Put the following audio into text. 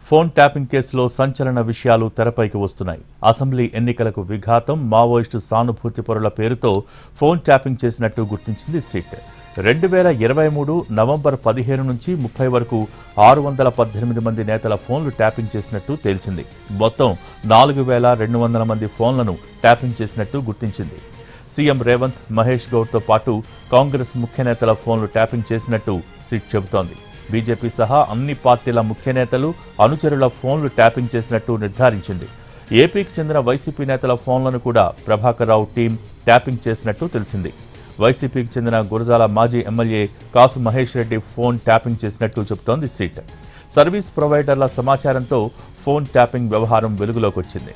Phone tapping కేసులో సంచలన విషయాలు తెరపైకి వస్తున్నాయి. అసెంబ్లీ ఎన్నికలకు విఘాతం, మావోయిస్టు సానుభూతి పరుల పేరుతో ఫోన్ ట్యాపింగ్ చేసినట్టు గుర్తించింది సిట్. 2023 నవంబర్ 15 నుంచి 30 వరకు 618 మంది నేతల ఫోన్లు ట్యాపింగ్ చేసినట్టు తేల్చింది. మొత్తం 4200 మంది ఫోన్లను ట్యాపింగ్ చేసినట్టు గుర్తించింది. సీఎం రేవంత్, మహేష్ గౌడ్తో పాటు కాంగ్రెస్ ముఖ్య నేతల ఫోన్లు ట్యాపింగ్ చేసినట్టు సిట్ చెబుతోంది. బీజేపీ సహా అన్ని పార్టీల ముఖ్య నేతలు, అనుచరుల ఫోన్లు ట్యాపింగ్ చేసినట్టు నిర్ధారించింది. ఏపీకి చెందిన వైసీపీ నేతల ఫోన్లను కూడా ప్రభాకర్ రావు టీం ట్యాపింగ్ చేసినట్టు తెలిసింది. వైసీపీకి చెందిన గురజాల మాజీ ఎమ్మెల్యే కాసు మహేష్ రెడ్డి ఫోన్ ట్యాపింగ్ చేసినట్టు చెబుతోంది సిట్. సర్వీస్ ప్రొవైడర్ల సమాచారంతో ఫోన్ ట్యాపింగ్ వ్యవహారం వెలుగులోకి వచ్చింది.